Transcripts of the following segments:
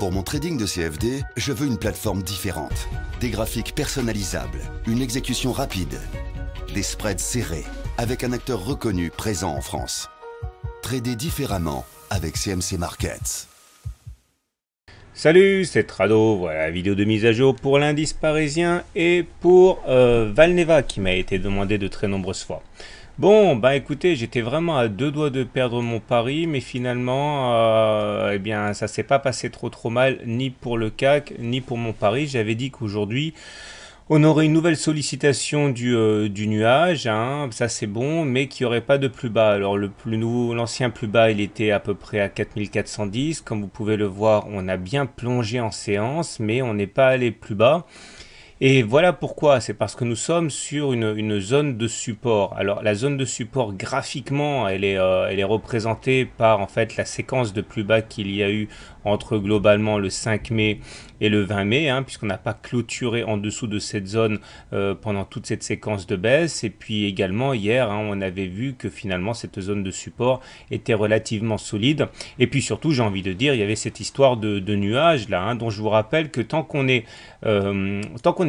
Pour mon trading de CFD, je veux une plateforme différente. Des graphiques personnalisables, une exécution rapide, des spreads serrés, avec un acteur reconnu présent en France. Trader différemment avec CMC Markets. Salut, c'est Trado, voilà la vidéo de mise à jour pour l'indice parisien et pour Valneva qui m'a été demandé de très nombreuses fois. Bon, bah écoutez, j'étais vraiment à deux doigts de perdre mon pari, mais finalement, eh bien, ça s'est pas passé trop mal, ni pour le CAC, ni pour mon pari. J'avais dit qu'aujourd'hui, on aurait une nouvelle sollicitation du nuage, hein, ça c'est bon, mais qu'il n'y aurait pas de plus bas. Alors l'ancien plus bas, il était à peu près à 4410. Comme vous pouvez le voir, on a bien plongé en séance, mais on n'est pas allé plus bas. Et voilà pourquoi, c'est parce que nous sommes sur une zone de support. Alors la zone de support graphiquement, elle est représentée par en fait la séquence de plus bas qu'il y a eu entre globalement le 5 mai et le 20 mai, hein, puisqu'on n'a pas clôturé en dessous de cette zone pendant toute cette séquence de baisse. Et puis également hier, hein, on avait vu que finalement cette zone de support était relativement solide. Et puis surtout, j'ai envie de dire, il y avait cette histoire de nuage là, hein, dont je vous rappelle que tant qu'on est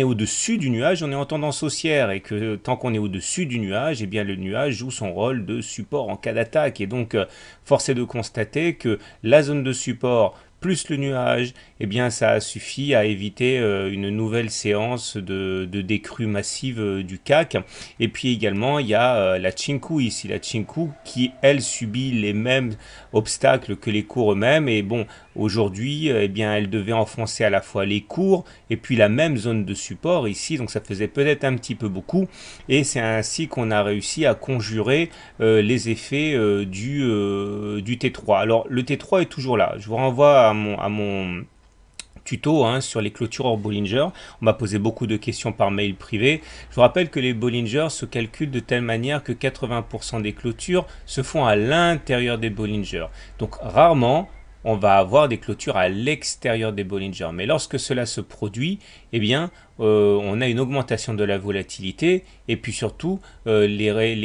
au-dessus du nuage, on est en tendance haussière, et que tant qu'on est au-dessus du nuage, eh bien le nuage joue son rôle de support en cas d'attaque. Et donc, force est de constater que la zone de support plus le nuage, eh bien ça suffit à éviter une nouvelle séance de décrue massive du CAC. Et puis également, il y a la Chinku ici, la Chinku qui, elle, subit les mêmes obstacles que les cours eux-mêmes. Et bon, aujourd'hui, eh bien, elle devait enfoncer à la fois les cours et puis la même zone de support ici. Donc ça faisait peut-être un petit peu beaucoup. Et c'est ainsi qu'on a réussi à conjurer les effets du T3. Alors le T3 est toujours là. Je vous renvoie à mon tuto, hein, sur les clôtures hors Bollinger. On m'a posé beaucoup de questions par mail privé. Je vous rappelle que les Bollinger se calculent de telle manière que 80% des clôtures se font à l'intérieur des Bollinger. Donc rarement on va avoir des clôtures à l'extérieur des Bollinger. Mais lorsque cela se produit, eh bien, on a une augmentation de la volatilité, et puis surtout, les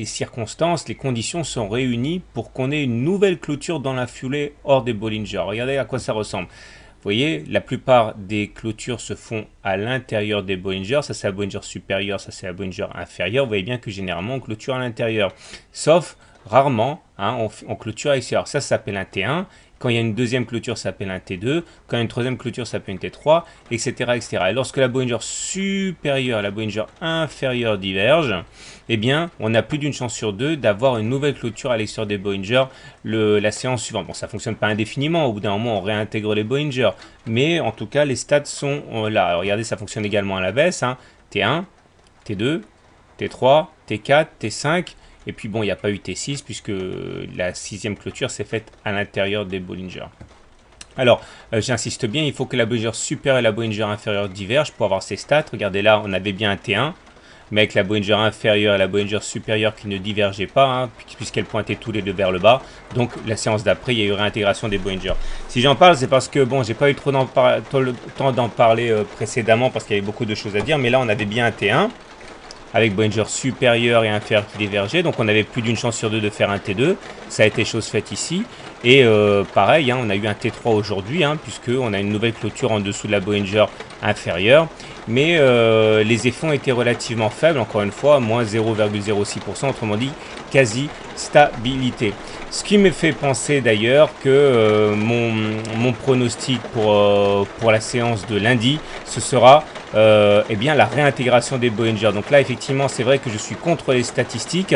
circonstances, les conditions sont réunies pour qu'on ait une nouvelle clôture dans la foulée hors des Bollinger. Regardez à quoi ça ressemble. Vous voyez, la plupart des clôtures se font à l'intérieur des Bollinger. Ça, c'est la Bollinger supérieure, ça, c'est la Bollinger inférieure. Vous voyez bien que généralement, on clôture à l'intérieur. Sauf rarement, hein, on clôture à l'extérieur. Ça s'appelle un T1. Quand il y a une deuxième clôture, ça s'appelle un T2. Quand il y a une troisième clôture, ça s'appelle une T3, etc., etc. Et lorsque la Bollinger supérieure et la Bollinger inférieure divergent, eh bien, on a plus d'une chance sur deux d'avoir une nouvelle clôture à l'extérieur des Bollinger la séance suivante. Bon, ça ne fonctionne pas indéfiniment. Au bout d'un moment, on réintègre les Bollinger. Mais en tout cas, les stats sont là. Alors, regardez, ça fonctionne également à la baisse, hein. T1, T2, T3, T4, T5. Et puis bon, il n'y a pas eu T6 puisque la sixième clôture s'est faite à l'intérieur des Bollinger. Alors, j'insiste bien, il faut que la Bollinger supérieure et la Bollinger inférieure divergent pour avoir ces stats. Regardez là, on avait bien un T1, mais avec la Bollinger inférieure et la Bollinger supérieure qui ne divergeaient pas, hein, puisqu'elles pointaient tous les deux vers le bas. Donc, la séance d'après, il y a eu réintégration des Bollinger. Si j'en parle, c'est parce que bon, j'ai pas eu trop le temps d'en parler précédemment parce qu'il y avait beaucoup de choses à dire. Mais là, on avait bien un T1. Avec Bollinger supérieur et inférieur qui divergeaient. Donc on avait plus d'une chance sur deux de faire un T2. Ça a été chose faite ici. Et pareil, hein, on a eu un T3 aujourd'hui, hein, puisqu'on a une nouvelle clôture en dessous de la Bollinger inférieure. Mais les effets ont été relativement faibles, encore une fois, moins 0,06%, autrement dit, quasi stabilité. Ce qui me fait penser d'ailleurs que mon pronostic pour la séance de lundi, ce sera eh bien, la réintégration des Bollinger. Donc là, effectivement, c'est vrai que je suis contre les statistiques,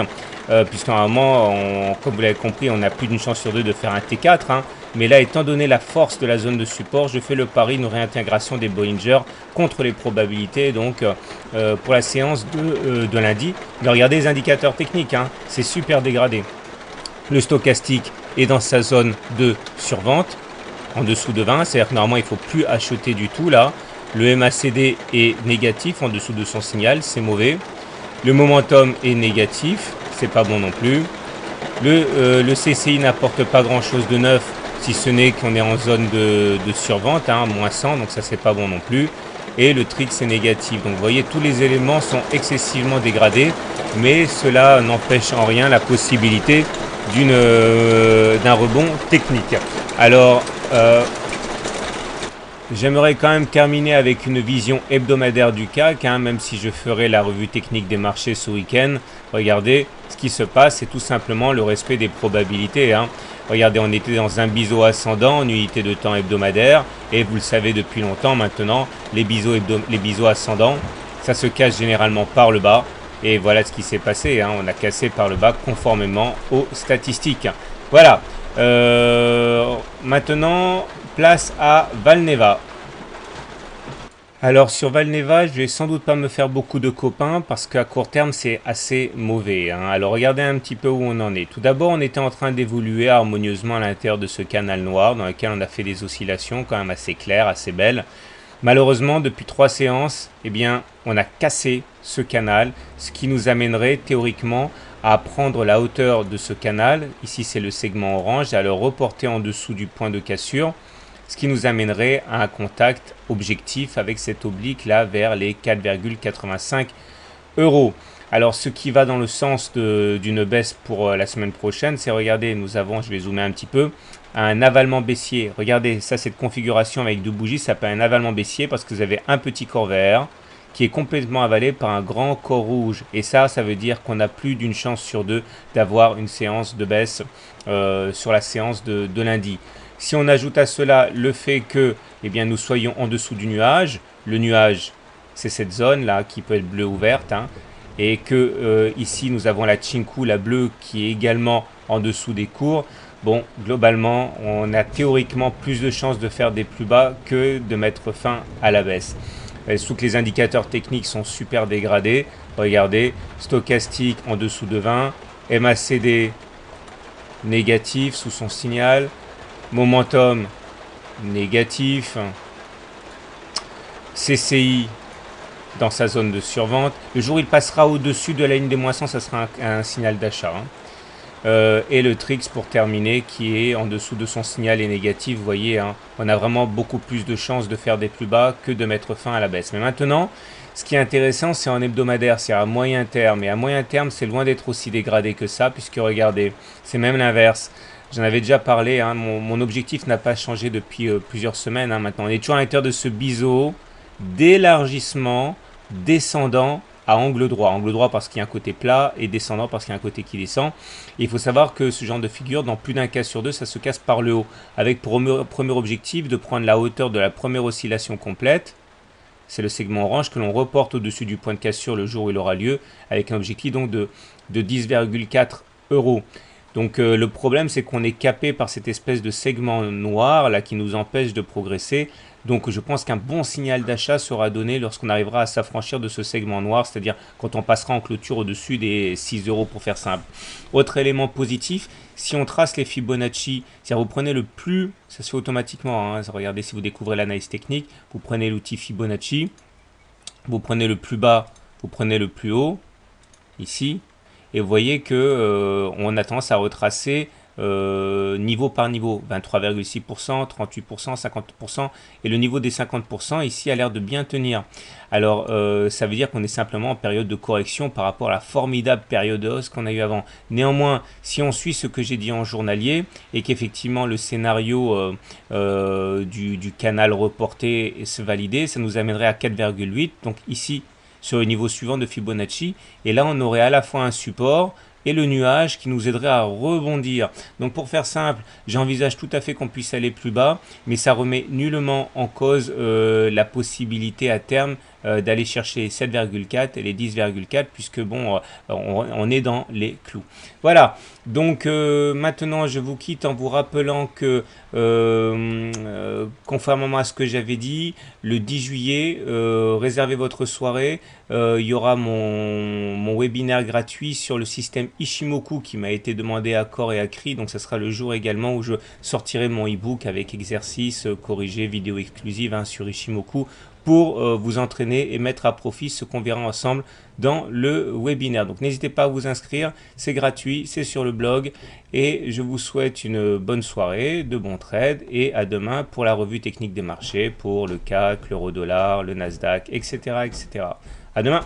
puisqu'à un moment, comme vous l'avez compris, on a plus d'une chance sur deux de faire un T4. Hein. Mais là, étant donné la force de la zone de support, je fais le pari d'une réintégration des Bollinger contre les probabilités, donc pour la séance de lundi. Mais regardez les indicateurs techniques, hein, c'est super dégradé. Le stochastique est dans sa zone de survente, en dessous de 20, c'est-à-dire que normalement, il ne faut plus acheter du tout là. Le MACD est négatif en dessous de son signal, c'est mauvais. Le momentum est négatif, c'est pas bon non plus. Le CCI n'apporte pas grand-chose de neuf, si ce n'est qu'on est en zone de survente, hein, moins 100, donc ça c'est pas bon non plus. Et le TRIX est négatif, donc vous voyez, tous les éléments sont excessivement dégradés, mais cela n'empêche en rien la possibilité d'un rebond technique. Alors, j'aimerais quand même terminer avec une vision hebdomadaire du CAC, hein, même si je ferai la revue technique des marchés ce week-end. Regardez, ce qui se passe, c'est tout simplement le respect des probabilités, hein. Regardez, on était dans un biseau ascendant en unité de temps hebdomadaire, et vous le savez depuis longtemps maintenant, les biseaux ascendants, ça se casse généralement par le bas. Et voilà ce qui s'est passé, hein. On a cassé par le bas conformément aux statistiques. Voilà. Maintenant, place à Valneva. Alors sur Valneva, je vais sans doute pas me faire beaucoup de copains parce qu'à court terme c'est assez mauvais, hein. Alors regardez un petit peu où on en est. Tout d'abord, on était en train d'évoluer harmonieusement à l'intérieur de ce canal noir dans lequel on a fait des oscillations quand même assez claires, assez belles. Malheureusement, depuis 3 séances, eh bien, on a cassé ce canal, ce qui nous amènerait théoriquement à prendre la hauteur de ce canal, ici c'est le segment orange, et à le reporter en dessous du point de cassure, ce qui nous amènerait à un contact objectif avec cette oblique là vers les 4,85 euros. Alors ce qui va dans le sens d'une baisse pour la semaine prochaine, c'est regardez, nous avons, je vais zoomer un petit peu, un avalement baissier. Regardez, ça cette configuration avec deux bougies, ça s'appelle un avalement baissier parce que vous avez un petit corps vert qui est complètement avalé par un grand corps rouge. Et ça veut dire qu'on a plus d'une chance sur deux d'avoir une séance de baisse sur la séance de lundi. Si on ajoute à cela le fait que eh bien, nous soyons en dessous du nuage, le nuage c'est cette zone là qui peut être bleue ou verte, hein, et que ici nous avons la Chinku, la bleue qui est également en dessous des cours, bon globalement on a théoriquement plus de chances de faire des plus bas que de mettre fin à la baisse. Sous que les indicateurs techniques sont super dégradés, regardez, stochastique en dessous de 20, MACD négatif sous son signal, momentum négatif, CCI dans sa zone de survente. Le jour où il passera au-dessus de la ligne des moins 100, ça sera un signal d'achat, hein. Et le Trix pour terminer qui est en dessous de son signal est négatif. Vous voyez, hein, on a vraiment beaucoup plus de chances de faire des plus bas que de mettre fin à la baisse. Mais maintenant, ce qui est intéressant, c'est en hebdomadaire, c'est à moyen terme. Et à moyen terme, c'est loin d'être aussi dégradé que ça, puisque regardez, c'est même l'inverse. J'en avais déjà parlé, hein, mon objectif n'a pas changé depuis plusieurs semaines, hein, maintenant. On est toujours à l'intérieur de ce biseau d'élargissement descendant à angle droit parce qu'il y a un côté plat et descendant parce qu'il y a un côté qui descend. Et il faut savoir que ce genre de figure, dans plus d'un cas sur deux, ça se casse par le haut, avec pour premier objectif de prendre la hauteur de la première oscillation complète, c'est le segment orange que l'on reporte au-dessus du point de cassure le jour où il aura lieu, avec un objectif donc de 10,4 euros. Donc le problème c'est qu'on est capé par cette espèce de segment noir là qui nous empêche de progresser. Donc je pense qu'un bon signal d'achat sera donné lorsqu'on arrivera à s'affranchir de ce segment noir, c'est-à-dire quand on passera en clôture au-dessus des 6 euros pour faire simple. Autre élément positif, si on trace les Fibonacci, c'est-à-dire vous prenez le plus, ça se fait automatiquement, hein, regardez si vous découvrez l'analyse technique, vous prenez l'outil Fibonacci, vous prenez le plus bas, vous prenez le plus haut, ici, et vous voyez que on a tendance à retracer niveau par niveau, 23,6%, 38%, 50%, et le niveau des 50% ici a l'air de bien tenir. Alors ça veut dire qu'on est simplement en période de correction par rapport à la formidable période de hausse qu'on a eu avant. Néanmoins, si on suit ce que j'ai dit en journalier et qu'effectivement le scénario du canal reporté se validait, ça nous amènerait à 4,8, donc ici sur le niveau suivant de Fibonacci, et là on aurait à la fois un support et le nuage qui nous aiderait à rebondir. Donc pour faire simple, j'envisage tout à fait qu'on puisse aller plus bas, mais ça remet nullement en cause la possibilité à terme d'aller chercher les 7,4 et les 10,4 puisque bon, on est dans les clous. Voilà, donc maintenant je vous quitte en vous rappelant que conformément à ce que j'avais dit, le 10 juillet, réservez votre soirée, il y aura mon webinaire gratuit sur le système Ishimoku qui m'a été demandé à corps et à cri, donc ce sera le jour également où je sortirai mon e-book avec exercices corrigés, vidéos exclusives, hein, sur Ishimoku pour vous entraîner et mettre à profit ce qu'on verra ensemble dans le webinaire. Donc n'hésitez pas à vous inscrire, c'est gratuit, c'est sur le blog et je vous souhaite une bonne soirée, de bons trades et à demain pour la revue technique des marchés, pour le CAC, l'euro-dollar, le Nasdaq, etc., etc. À demain!